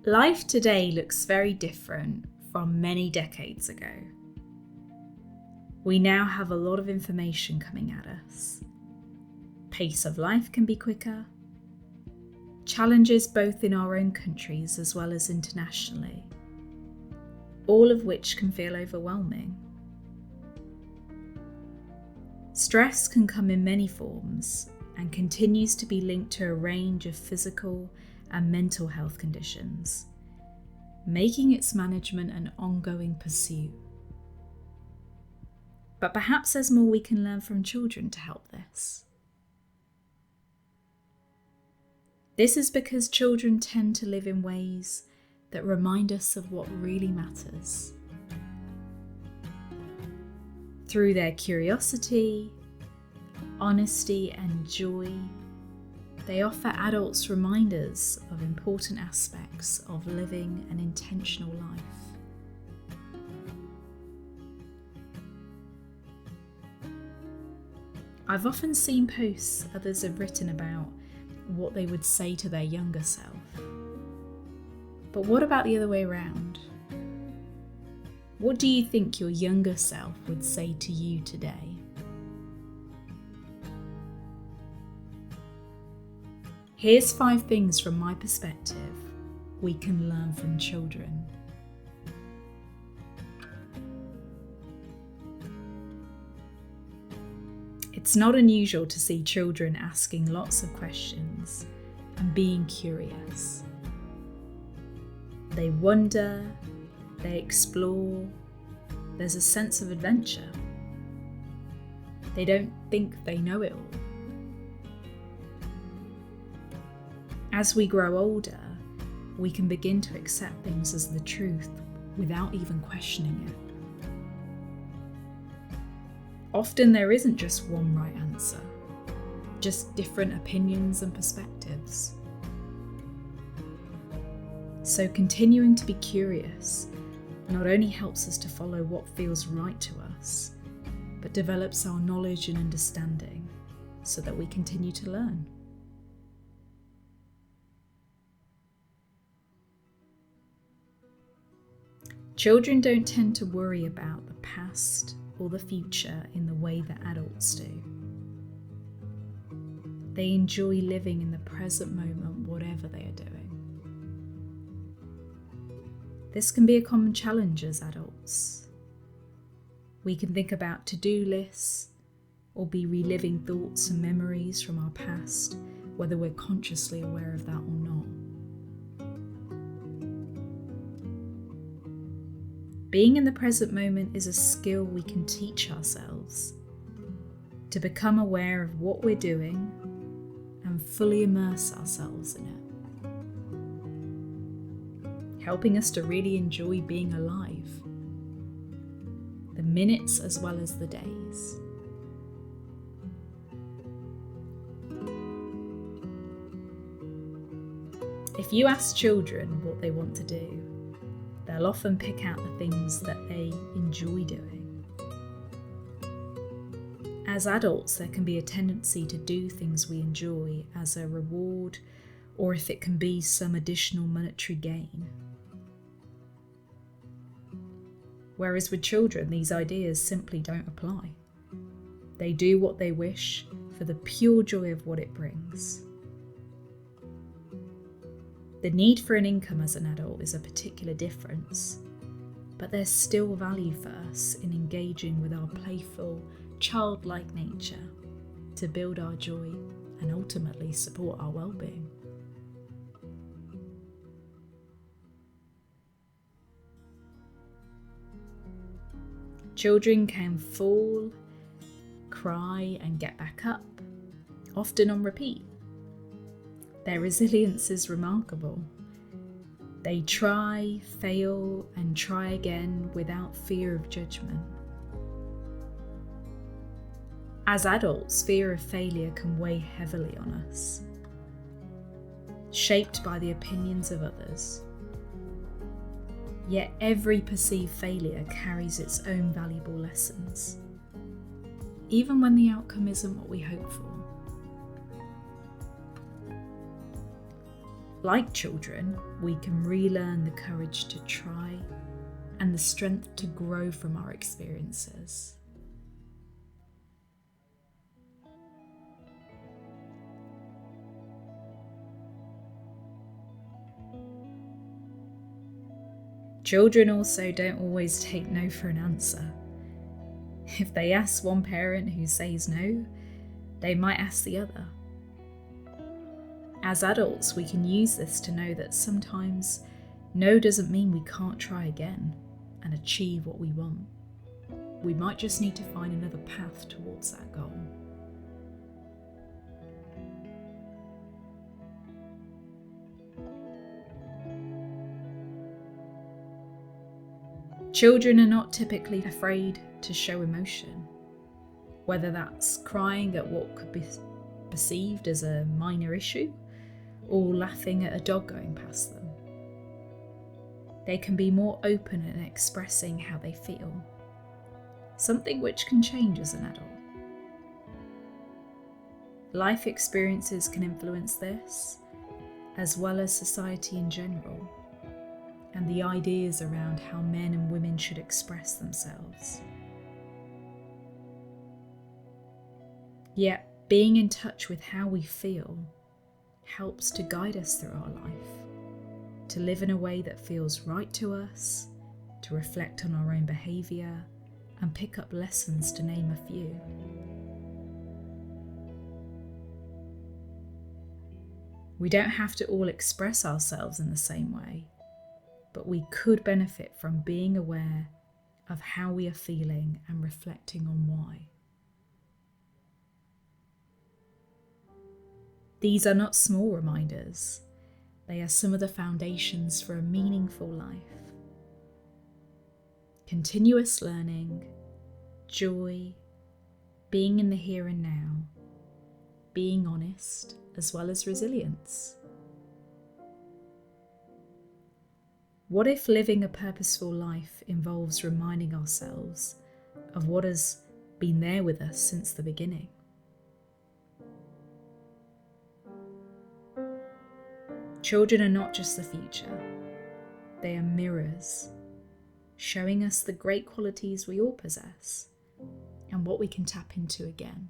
Life today looks very different from many decades ago. We now have a lot of information coming at us. Pace of life can be quicker. Challenges both in our own countries as well as internationally, all of which can feel overwhelming. Stress can come in many forms and continues to be linked to a range of physical and mental health conditions, making its management an ongoing pursuit. But perhaps there's more we can learn from children to help this. This is because children tend to live in ways that remind us of what really matters. Through their curiosity, honesty, and joy, they offer adults reminders of important aspects of living an intentional life. I've often seen posts others have written about what they would say to their younger self. But what about the other way around? What do you think your younger self would say to you today? Here's 5 things from my perspective we can learn from children. It's not unusual to see children asking lots of questions and being curious. They wonder, they explore, there's a sense of adventure. They don't think they know it all. As we grow older, we can begin to accept things as the truth without even questioning it. Often there isn't just one right answer, just different opinions and perspectives. So continuing to be curious not only helps us to follow what feels right to us, but develops our knowledge and understanding so that we continue to learn. Children don't tend to worry about the past or the future in the way that adults do. They enjoy living in the present moment, whatever they are doing. This can be a common challenge as adults. We can think about to-do lists or be reliving thoughts and memories from our past, whether we're consciously aware of that or not. Being in the present moment is a skill we can teach ourselves to become aware of what we're doing and fully immerse ourselves in it, helping us to really enjoy being alive, the minutes as well as the days. If you ask children what they want to do, they'll often pick out the things that they enjoy doing. As adults, there can be a tendency to do things we enjoy as a reward, or if it can be some additional monetary gain. Whereas with children, these ideas simply don't apply. They do what they wish for the pure joy of what it brings. The need for an income as an adult is a particular difference, but there's still value for us in engaging with our playful, childlike nature to build our joy and ultimately support our well-being. Children can fall, cry, and get back up, often on repeat. Their resilience is remarkable. They try, fail, and try again without fear of judgment. As adults, fear of failure can weigh heavily on us, shaped by the opinions of others. Yet every perceived failure carries its own valuable lessons, even when the outcome isn't what we hope for. Like children, we can relearn the courage to try and the strength to grow from our experiences. Children also don't always take no for an answer. If they ask one parent who says no, they might ask the other. As adults, we can use this to know that sometimes no doesn't mean we can't try again and achieve what we want. We might just need to find another path towards that goal. Children are not typically afraid to show emotion, whether that's crying at what could be perceived as a minor issue or laughing at a dog going past them. They can be more open in expressing how they feel, something which can change as an adult. Life experiences can influence this, as well as society in general, and the ideas around how men and women should express themselves. Yet, being in touch with how we feel helps to guide us through our life, to live in a way that feels right to us, to reflect on our own behaviour, and pick up lessons, to name a few. We don't have to all express ourselves in the same way, but we could benefit from being aware of how we are feeling and reflecting on why. These are not small reminders. They are some of the foundations for a meaningful life. Continuous learning, joy, being in the here and now, being honest, as well as resilience. What if living a purposeful life involves reminding ourselves of what has been there with us since the beginning? Children are not just the future, they are mirrors, showing us the great qualities we all possess and what we can tap into again.